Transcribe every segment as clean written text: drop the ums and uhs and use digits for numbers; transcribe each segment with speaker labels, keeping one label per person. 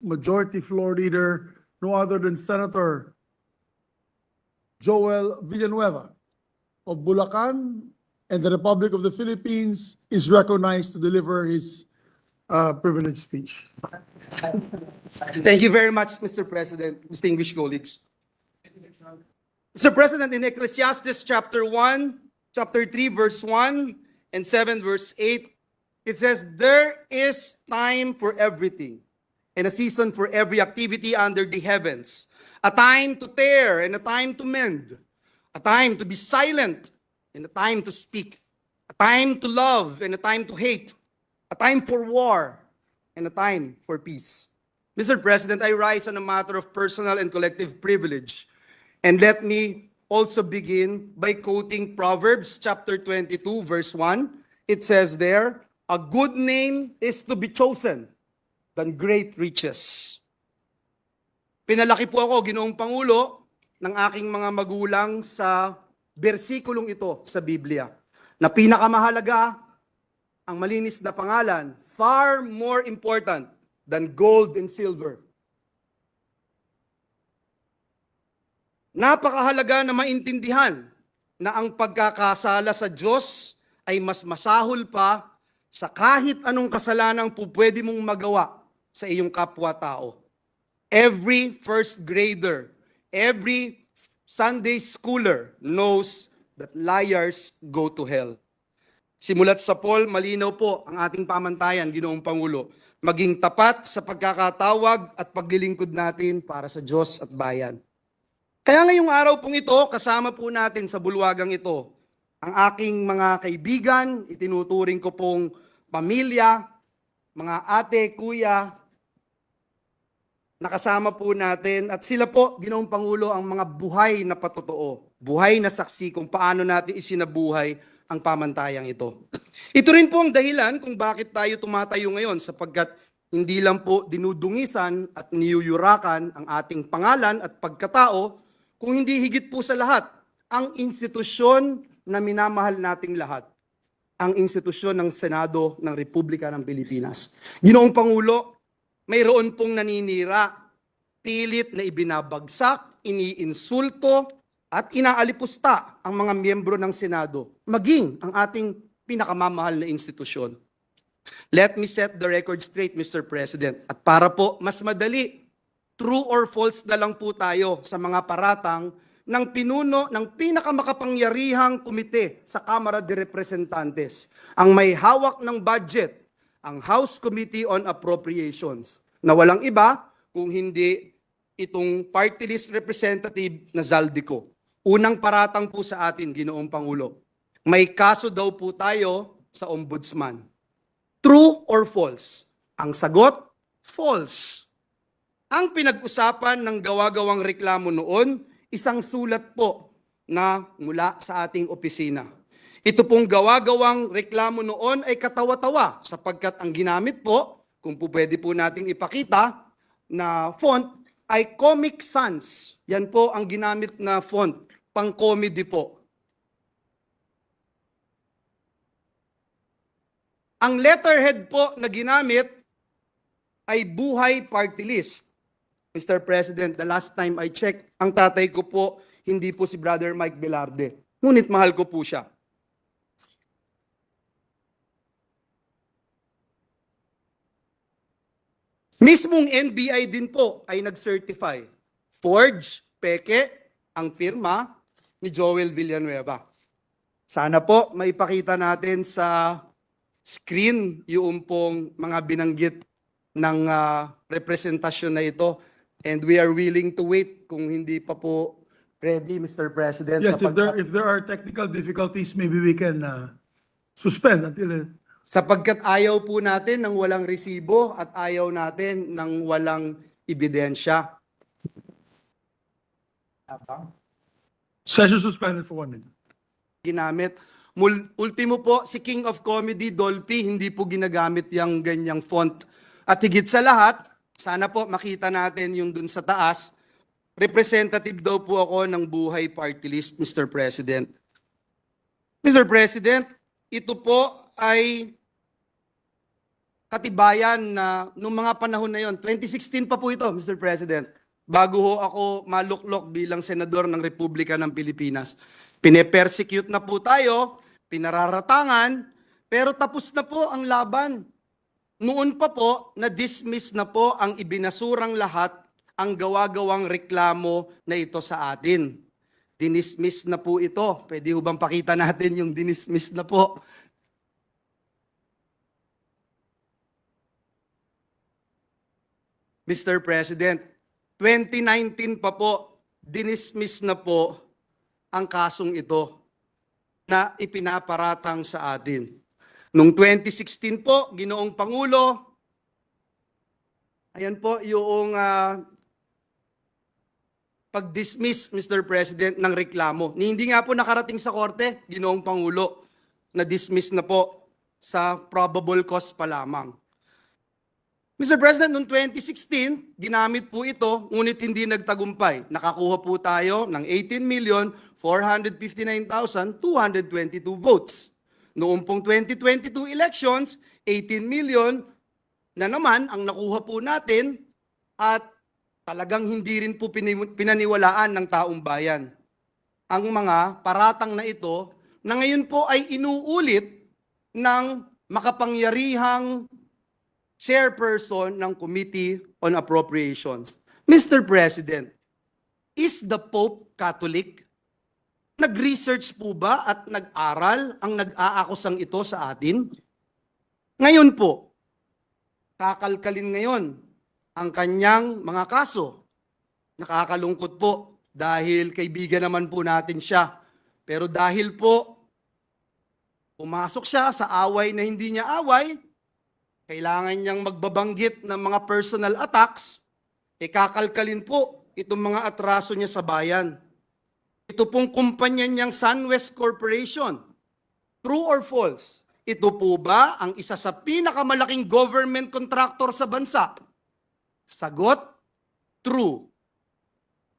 Speaker 1: Majority Floor Leader, no other than Senator Joel Villanueva of Bulacan and the Republic of the Philippines is recognized to deliver his privileged speech.
Speaker 2: Thank you very much, Mr. President, distinguished colleagues. Mr. President, in Ecclesiastes chapter 1, chapter 3, verse 1, and 7, verse 8, it says, "There is time for everything, and a season for every activity under the heavens, a time to tear and a time to mend, a time to be silent and a time to speak, a time to love and a time to hate, a time for war and a time for peace." Mr. President, I rise on a matter of personal and collective privilege. And let me also begin by quoting Proverbs chapter 22, verse 1. It says there, "A good name is to be chosen than great riches." Pinalaki po ako, Ginoong Pangulo, ng aking mga magulang sa bersikulong ito sa Biblia, na pinakamahalaga ang malinis na pangalan, far more important than gold and silver. Napakahalaga na maintindihan na ang pagkakasala sa Diyos ay mas masahol pa sa kahit anong kasalanang pwede mong magawa sa iyong kapwa-tao. Every first grader, every Sunday schooler knows that liars go to hell. Simulat sa Paul, malinaw po ang ating pamantayan, Ginoong Pangulo, maging tapat sa pagkakatawag at paglilingkod natin para sa Diyos at bayan. Kaya ngayong araw pong ito, kasama po natin sa bulwagang ito, ang aking mga kaibigan, itinuturing ko pong pamilya, mga ate, kuya, nakasama po natin, at sila po, Ginoong Pangulo, ang mga buhay na patotoo, buhay na saksi kung paano natin isinabuhay ang pamantayang ito. Ito rin po ang dahilan kung bakit tayo tumatayo ngayon, sapagkat hindi lang po dinudungisan at niyuyurakan ang ating pangalan at pagkatao, kung hindi higit po sa lahat, ang institusyon na minamahal nating lahat, ang institusyon ng Senado ng Republika ng Pilipinas. Ginoong Pangulo, mayroon pong naninira, pilit na ibinabagsak, iniinsulto, at inaalipusta ang mga miyembro ng Senado, maging ang ating pinakamamahal na institusyon. Let me set the record straight, Mr. President. At para po mas madali, true or false na lang po tayo sa mga paratang ng pinuno ng pinakamakapangyarihang komite sa Kamara de Representantes, ang may hawak ng budget, ang House Committee on Appropriations, na walang iba kung hindi itong party list representative na Zaldico. Unang paratang po sa atin, Ginoong Pangulo, may kaso daw po tayo sa Ombudsman. True or false? Ang sagot, false. Ang pinag-usapan ng gawa-gawang reklamo noon, isang sulat po na mula sa ating opisina. Ito pong gawa-gawang reklamo noon ay katawa-tawa sapagkat ang ginamit po, kung po pwede po nating ipakita, na font ay Comic Sans. Yan po ang ginamit na font, pang-comedy po. Ang letterhead po na ginamit ay Buhay Party List. Mr. President, the last time I checked, ang tatay ko po, hindi po si Brother Mike Velarde. Ngunit mahal ko po siya. Mismong NBI din po ay nag-certify. Forge, peke, ang pirma ni Joel Villanueva. Sana po maipakita natin sa screen yung pong mga binanggit ng representasyon na ito. And we are willing to wait kung hindi pa po ready, Mr. President.
Speaker 1: Yes, if there are technical difficulties, maybe we can suspend until...
Speaker 2: Sapagkat ayaw po natin ng walang resibo at ayaw natin ng walang ebidensya.
Speaker 1: Session suspended for 1 minute.
Speaker 2: Ginamit. Ultimo po, si King of Comedy, Dolphy, hindi po ginagamit yung ganyang font. At higit sa lahat, sana po makita natin yung dun sa taas, representative daw po ako ng Buhay Party List, Mr. President. Mr. President, ito po ay katibayan na nung mga panahon na yon, 2016 pa po ito, Mr. President, bago ho ako maluklok bilang senador ng Republika ng Pilipinas. Pine-persecute na po tayo, pinararatangan, pero tapos na po ang laban. Noon pa po, na-dismiss na po ang ibinasurang lahat ang gawa-gawang reklamo na ito sa atin. Dinismiss na po ito. Pwede ho bang pakita natin yung dinismiss na po? Mr. President, 2019 pa po, dinismiss na po ang kasong ito na ipinaparatang sa atin. Noong 2016 po, Ginoong Pangulo, ayan po yung pag-dismiss, Mr. President, ng reklamo. Hindi nga po nakarating sa korte, Ginoong Pangulo, na-dismiss na po sa probable cause pa lamang. Mr. President, noong 2016, ginamit po ito, ngunit hindi nagtagumpay. Nakakuha po tayo ng 18,459,222 votes. Noong pong 2022 elections, 18 million na naman ang nakuha po natin at talagang hindi rin po pinaniwalaan ng taong bayan. Ang mga paratang na ito na ngayon po ay inuulit ng makapangyarihang chairperson ng Committee on Appropriations. Mr. President, is the Pope Catholic? Nag-research po ba at nag-aral ang nag-aakusang ito sa atin? Ngayon po, kakalkalin ngayon ang kanyang mga kaso. Nakakalungkot po dahil kaibigan naman po natin siya. Pero dahil po pumasok siya sa away na hindi niya away, kailangan niyang magbabanggit ng mga personal attacks, kakalkalin po itong mga atraso niya sa bayan. Ito pong kumpanya niyang SunWest Corporation. True or false? Ito po ba ang isa sa pinakamalaking government contractor sa bansa? Sagot, true.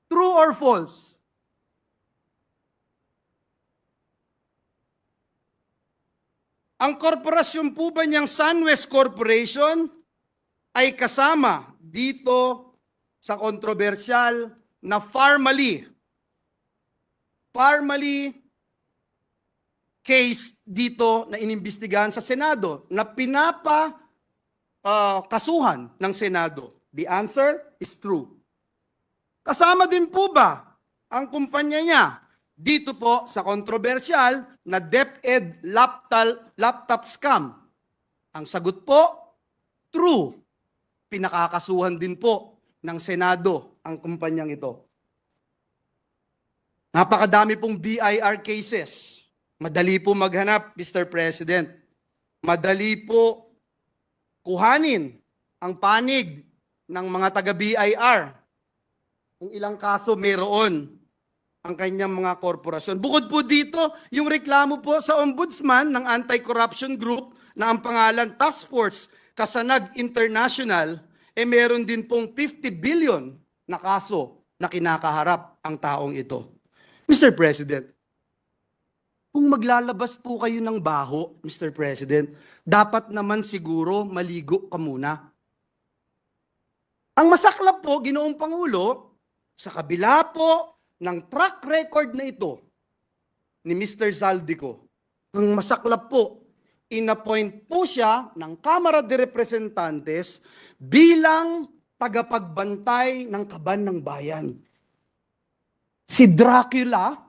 Speaker 2: True or false? Ang korporasyon po ba niyang SunWest Corporation ay kasama dito sa kontrobersyal na Farmally case dito na inimbestigahan sa Senado na kasuhan ng Senado? The answer is true. Kasama din po ba ang kumpanya niya dito po sa kontrobersyal na DepEd laptop scam? Ang sagot po, true. Pinakakasuhan din po ng Senado ang kumpanyang ito. Napakadami pong BIR cases. Madali po maghanap, Mr. President. Madali po kuhanin ang panig ng mga taga-BIR. Kung ilang kaso mayroon ang kanyang mga korporasyon. Bukod po dito, yung reklamo po sa ombudsman ng anti-corruption group na ang pangalan Task Force Kasanag International, meron din pong 50 billion na kaso na kinakaharap ang taong ito. Mr. President, kung maglalabas po kayo ng baho, Mr. President, dapat naman siguro maligo ka muna. Ang masaklap po, Ginoong Pangulo, sa kabila po ng track record na ito ni Mr. Zaldico, ang masaklap po, inappoint po siya ng Kamara de Representantes bilang tagapagbantay ng kaban ng bayan. Si Dracula,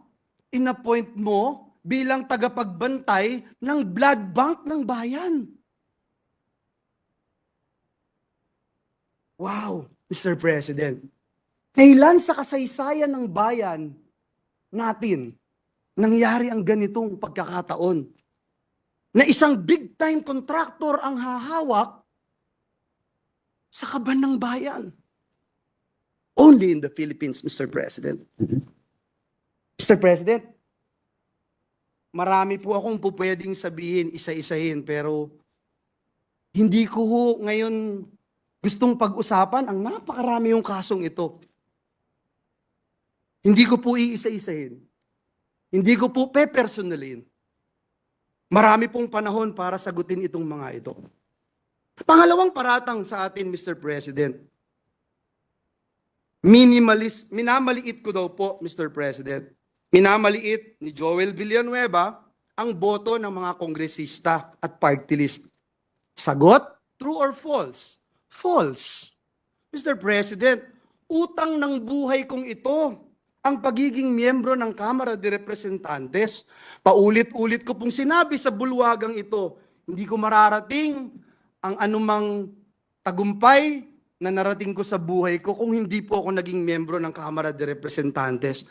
Speaker 2: inappoint mo bilang tagapagbantay ng blood bank ng bayan. Wow, Mr. President. Kailan sa kasaysayan ng bayan natin nangyari ang ganitong pagkakataon? Na isang big-time contractor ang hahawak sa kaban ng bayan. Only in the Philippines, Mr. President. Mr. President, marami po akong pupwedeng sabihin, isa-isahin, pero hindi ko ho ngayon gustong pag-usapan ang napakarami yung kasong ito. Hindi ko po iisa-isahin. Hindi ko po pe-personalin. Marami pong panahon para sagutin itong mga ito. Pangalawang paratang sa atin, Mr. President. Minamaliit ko daw po, Mr. President. Minamaliit ni Joel Villanueva ang boto ng mga kongresista at party list. Sagot, true or false? False. Mr. President, utang ng buhay kong ito ang pagiging miyembro ng Kamara de Representantes. Paulit-ulit ko pong sinabi sa bulwagang ito, hindi ko mararating ang anumang tagumpay na narating ko sa buhay ko kung hindi po ako naging miyembro ng Kamara de Representantes.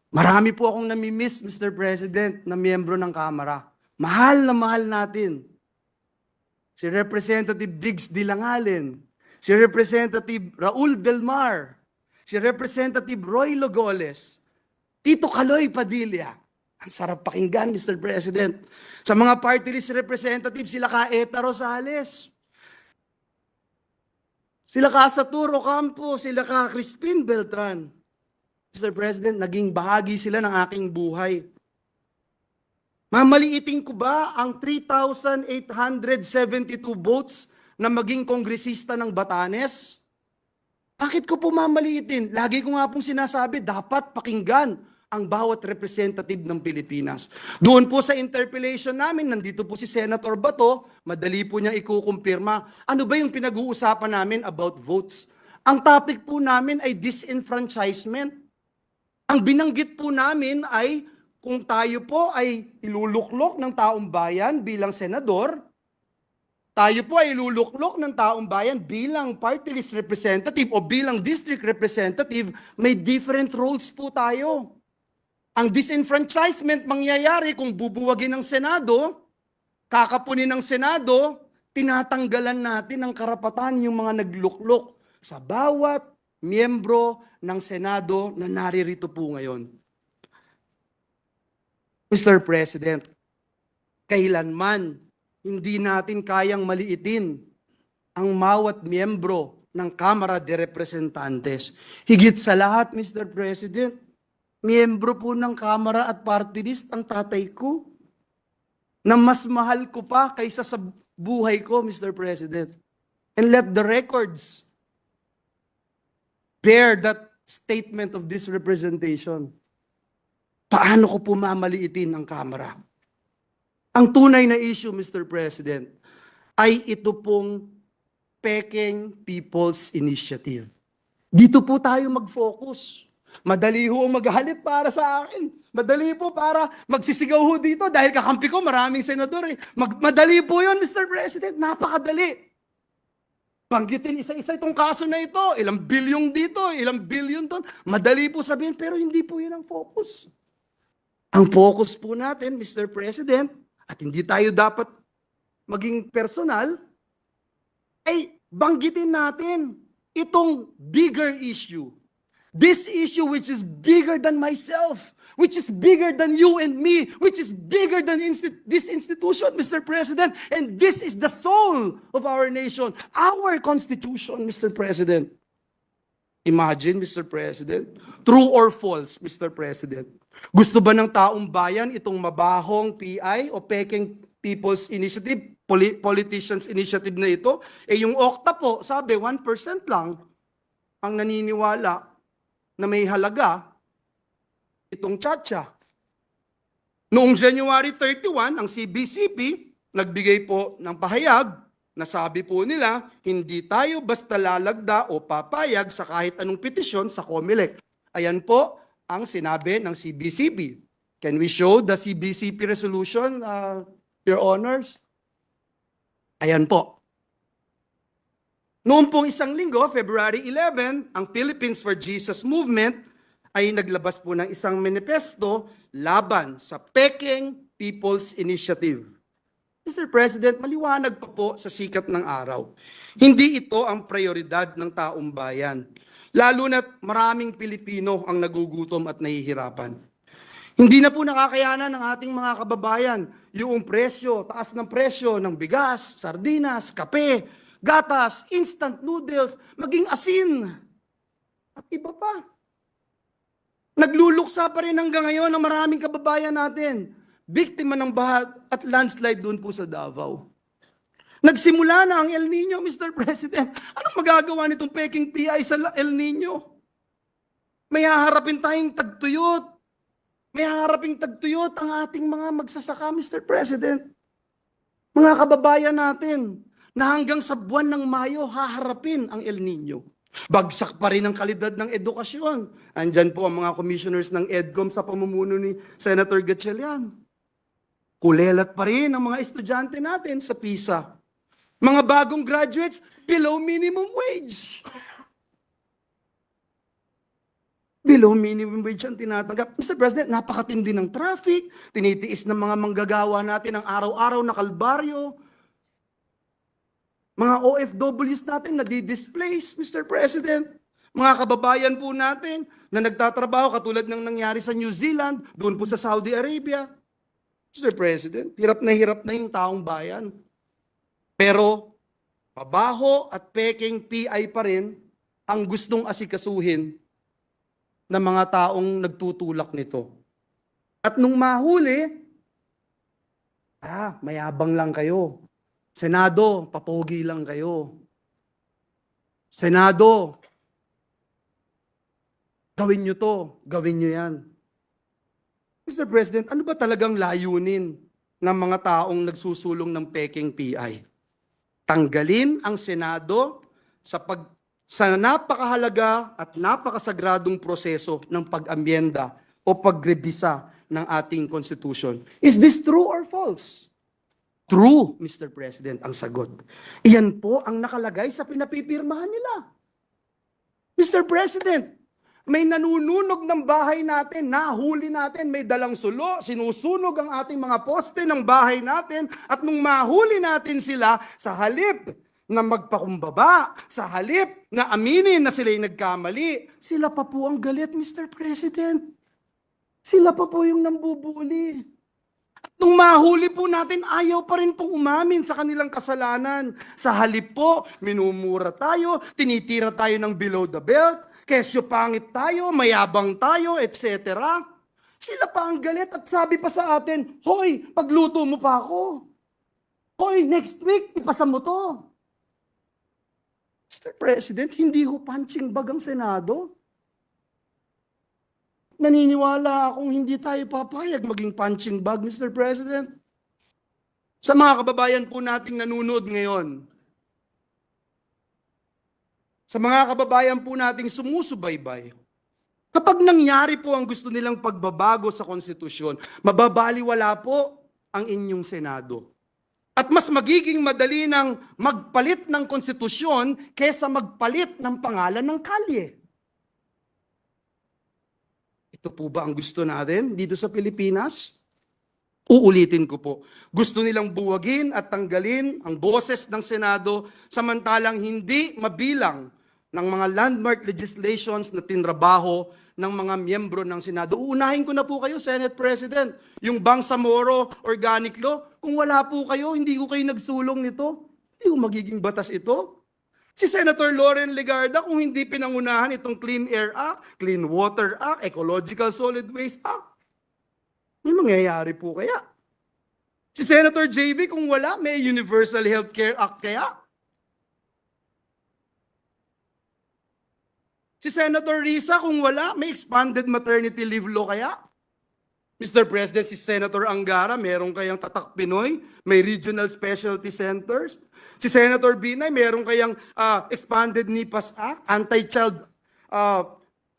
Speaker 2: Marami po akong namimiss, Mr. President, na miyembro ng Kamara. Mahal na mahal natin. Si Representative Diggs Dilangalen, si Representative Raul Delmar, si Representative Roy Logoles, Tito Kaloy Padilla. Ang sarap pakinggan, Mr. President. Sa mga party list representatives, sila ka Eta Rosales, sila ka Saturo Campo, sila ka Crispin Beltran. Mr. President, naging bahagi sila ng aking buhay. Mamaliitin ko ba ang 3,872 votes na maging kongresista ng Batanes? Bakit ko po mamaliitin? Lagi ko nga pong sinasabi, dapat pakinggan ang bawat representative ng Pilipinas. Doon po sa interpellation namin, nandito po si Senator Bato, madali po niya ikukumpirma. Ano ba yung pinag-uusapan namin about votes? Ang topic po namin ay disenfranchisement. Ang binanggit po namin ay kung tayo po ay iluluklok ng taong bayan bilang senador, tayo po ay iluluklok ng taong bayan bilang party list representative o bilang district representative, may different roles po tayo. Ang disenfranchisement mangyayari kung bubuwagin ng Senado, kakapunin ng Senado, tinatanggalan natin ang karapatan yung mga nagluklok sa bawat miyembro ng Senado na naririto po ngayon. Mr. President, kailanman hindi natin kayang maliitin ang bawat miyembro ng Kamara de Representantes. Higit sa lahat, Mr. President, miyembro po ng Kamara at party list ang tatay ko na mas mahal ko pa kaysa sa buhay ko, Mr. President. And let the records bear that statement of this representation. Paano ko po mamaliitin ang Kamara? Ang tunay na issue, Mr. President, ay ito pong Peking People's Initiative. Dito po tayo mag-focus. Madali ho maghalit para sa akin. Madali po para magsisigaw ho dito dahil kakampi ko maraming senador. Madali po yun, Mr. President. Napakadali. Banggitin isa-isa itong kaso na ito. Ilang bilyong dito, ilang bilyon doon. Madali po sabihin, pero hindi po yun ang focus. Ang focus po natin, Mr. President, at hindi tayo dapat maging personal, ay banggitin natin itong bigger issue. This issue which is bigger than myself, which is bigger than you and me, which is bigger than this institution, Mr. President, and this is the soul of our nation, our Constitution, Mr. President. Imagine, Mr. President, true or false, Mr. President? Gusto ba ng taong bayan itong mabahong PI o Peking People's Initiative, Politicians Initiative na ito? Eh yung OCTA po, sabi 1% lang ang naniniwala na may halaga itong tsa-tsa. Noong January 31, ang CBCP nagbigay po ng pahayag na sabi po nila, hindi tayo basta lalagda o papayag sa kahit anong petisyon sa COMELEC. Ayan po ang sinabi ng CBCP. Can we show the CBCP resolution, Your Honors? Ayan po. Noong pong isang linggo, February 11, ang Philippines for Jesus Movement ay naglabas po ng isang manifesto laban sa Peking People's Initiative. Mr. President, maliwanag pa po sa sikat ng araw. Hindi ito ang prioridad ng taong bayan. Lalo na't maraming Pilipino ang nagugutom at nahihirapan. Hindi na po nakakayanan ng ating mga kababayan yung presyo, taas ng presyo ng bigas, sardinas, kape, gatas, instant noodles, maging asin, at iba pa. Nagluluksa pa rin hanggang ngayon ang maraming kababayan natin. Biktima ng baha at landslide doon po sa Davao. Nagsimula na ang El Nino, Mr. President. Anong magagawa nitong peking PI sa El Nino? May haharapin tayong tagtuyot. May haharaping tagtuyot ang ating mga magsasaka, Mr. President. Mga kababayan natin, na hanggang sa buwan ng Mayo, haharapin ang El Nino. Bagsak pa rin ang kalidad ng edukasyon. Andyan po ang mga commissioners ng EDCOM sa pamumuno ni Senator Gatchalian. Kulelat pa rin ang mga estudyante natin sa PISA. Mga bagong graduates, below minimum wage. Below minimum wage ang tinatanggap. Mr. President, napakatindi ng traffic, tinitiis ng mga manggagawa natin ang araw-araw na kalbaryo. Mga OFWs natin na di-displace, Mr. President. Mga kababayan po natin na nagtatrabaho katulad ng nangyari sa New Zealand, doon po sa Saudi Arabia. Mr. President, hirap na yung taong bayan. Pero, pabaho at peking PI pa rin ang gustong asikasuhin ng mga taong nagtutulak nito. At nung mahuli, mayabang lang kayo. Senado, papogi lang kayo. Senado, gawin nyo to, gawin nyo yan. Mr. President, ano ba talagang layunin ng mga taong nagsusulong ng peking PI? Tanggalin ang Senado sa napakahalaga at napakasagradong proseso ng pag-amyenda o pagrebisa ng ating Constitution. Is this true or false? True, Mr. President, ang sagot. Iyan po ang nakalagay sa pinapipirmahan nila. Mr. President, may nanununog ng bahay natin, nahuli natin, may dalang sulo, sinusunog ang ating mga poste ng bahay natin, at nung mahuli natin sila, sa halip na magpakumbaba, sa halip na aminin na sila'y nagkamali, sila pa po ang galit, Mr. President. Sila pa po yung nambubuli. At nung mahuli po natin, ayaw pa rin pong umamin sa kanilang kasalanan. Sa halip po, minumura tayo, tinitira tayo ng below the belt, kesyo pangit tayo, mayabang tayo, etc. Sila pa ang galit at sabi pa sa atin, hoy, pagluto mo pa ako. Hoy, next week, ipasa mo to. Mr. President, hindi ho punching bag ang Senado. Naniniwala akong hindi tayo papayag maging punching bag, Mr. President. Sa mga kababayan po nating nanonood ngayon, sa mga kababayan po nating sumusubaybay, kapag nangyari po ang gusto nilang pagbabago sa konstitusyon, mababaliwala po ang inyong Senado. At mas magiging madali ng magpalit ng konstitusyon kaysa magpalit ng pangalan ng kalye. Ito po ba ang gusto natin dito sa Pilipinas? Uulitin ko po. Gusto nilang buwagin at tanggalin ang boses ng Senado samantalang hindi mabilang ng mga landmark legislations na tinrabaho ng mga miyembro ng Senado. Uunahin ko na po kayo, Senate President, yung Bangsamoro Organic Law. Kung wala po kayo, hindi ko kayo nagsulong nito, hindi ko magiging batas ito. Si Senator Loren Legarda, kung hindi pinangunahan itong Clean Air Act, Clean Water Act, Ecological Solid Waste Act, may mangyayari po kaya? Si Senator JB, kung wala, may Universal Healthcare Act kaya? Si Senator Risa, kung wala, may expanded maternity leave law kaya? Mr. President, si Senator Angara, meron kayang Tatak Pinoy, may regional specialty centers. Si Senator Binay, meron kayang expanded NIPAS Act, Anti-Child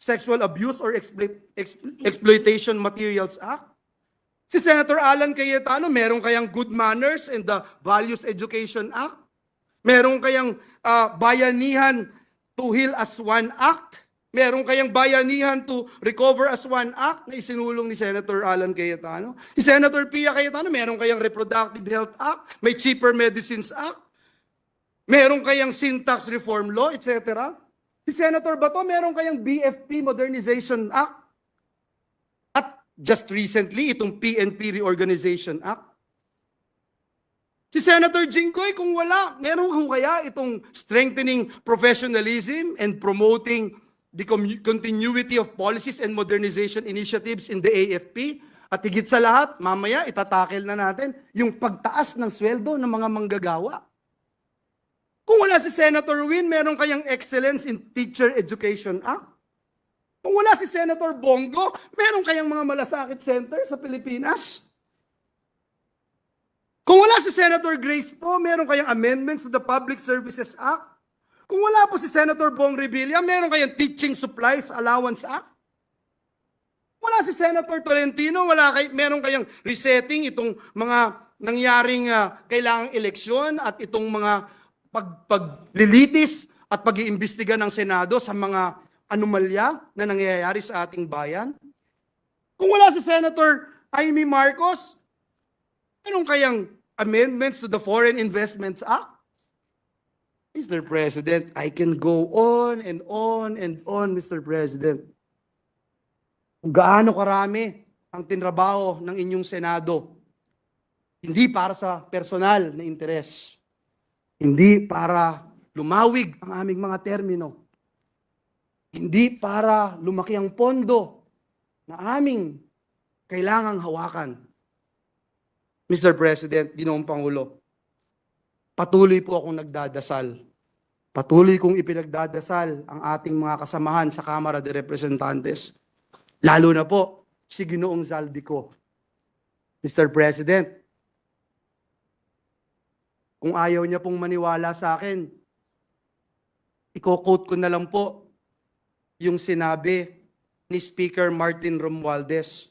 Speaker 2: Sexual Abuse or Exploitation Materials Act. Si Senator Alan Cayetano, meron kayang Good Manners and the Values Education Act. Meron kayang Bayanihan to Heal as One Act. Meron kayang Bayanihan to Recover as One Act na isinulong ni Senator Alan Cayetano. Si Senator Pia Cayetano, meron kayang Reproductive Health Act, may Cheaper Medicines Act, meron kayang Sin-Tax Reform Law, etc. Si Senator Bato, meron kayang BFP Modernization Act. At just recently, itong PNP Reorganization Act. Si Senator Jinggoy, kung wala, meron kung kaya itong Strengthening Professionalism and Promoting the Continuity of Policies and Modernization Initiatives in the AFP. At higit sa lahat, mamaya itatakel na natin yung pagtaas ng sweldo ng mga manggagawa. Kung wala si Senator Win, meron kayang Excellence in Teacher Education Act. Kung wala si Senator Bongo, meron kayang mga malasakit center sa Pilipinas. Kung wala si Senator Grace po, meron kayang amendments to the Public Services Act. Kung wala po si Senator Bong Revilla, meron kayang Teaching Supplies Allowance Act. Wala si Senator Tolentino, meron kayang resetting itong mga nangyaring kailangang eleksyon at itong mga paglilitis at pag-iimbestiga ng Senado sa mga anomalya na nangyayari sa ating bayan. Kung wala si Senator Amy Marcos, meron kayang amendments to the Foreign Investments Act. Mr. President, I can go on and on and on, Mr. President. Kung gaano karami ang tinrabaho ng inyong Senado, hindi para sa personal na interes, hindi para lumawig ang aming mga termino, hindi para lumaki ang pondo na aming kailangang hawakan. Mr. President, Ginoong Pangulo, patuloy po akong nagdadasal. Patuloy kong ipinagdadasal ang ating mga kasamahan sa Kamara de Representantes. Lalo na po si Ginoong Zaldico. Mr. President, kung ayaw niya pong maniwala sa akin, i-quote ko na lang po yung sinabi ni Speaker Martin Romualdez.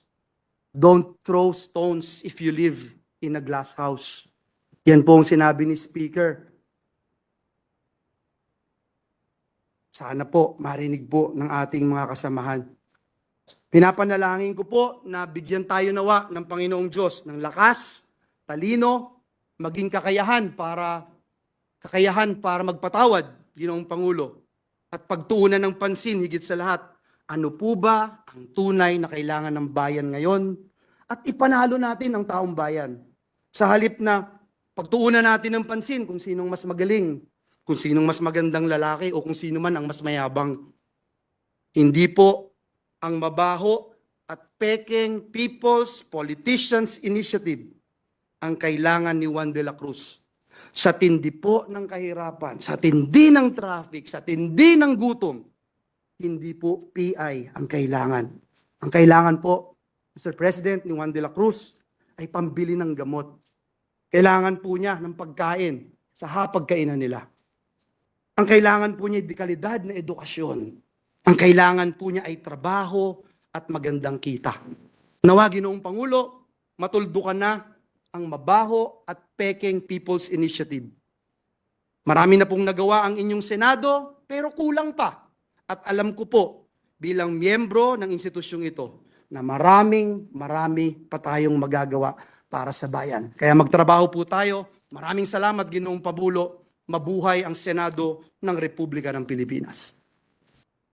Speaker 2: Don't throw stones if you live in a glass house. Yan po ang sinabi ni Speaker. Sana po marinig po ng ating mga kasamahan. Pinapanalangin ko po na bigyan tayo nawa ng Panginoong Diyos ng lakas, talino, maging kakayahan para magpatawad, Ginoong Pangulo, at pagtuunan ng pansin higit sa lahat. Ano po ba ang tunay na kailangan ng bayan ngayon? At ipanalo natin ang taong bayan. Sa halip na pagtuunan natin ng pansin kung sinong mas magaling, kung sinong mas magandang lalaki o kung sino man ang mas mayabang. Hindi po ang mabaho at peking People's Politicians Initiative ang kailangan ni Juan de la Cruz. Sa tindi po ng kahirapan, sa tindi ng traffic, sa tindi ng gutom, hindi po PI ang kailangan. Ang kailangan po, Mr. President, ni Juan de la Cruz ay pambili ng gamot. Kailangan po niya ng pagkain sa hapagkainan nila. Ang kailangan po niya ay dekalidad na edukasyon. Ang kailangan po niya ay trabaho at magandang kita. Nawa, Ginoong Pangulo, matuldukan na ang mabaho at peking People's Initiative. Marami na pong nagawa ang inyong Senado, pero kulang pa. At alam ko po, bilang miyembro ng institusyong ito, na marami pa tayong magagawa para sa bayan. Kaya magtrabaho po tayo. Maraming salamat, Ginoong Pangulo. Mabuhay ang Senado ng Republika ng Pilipinas.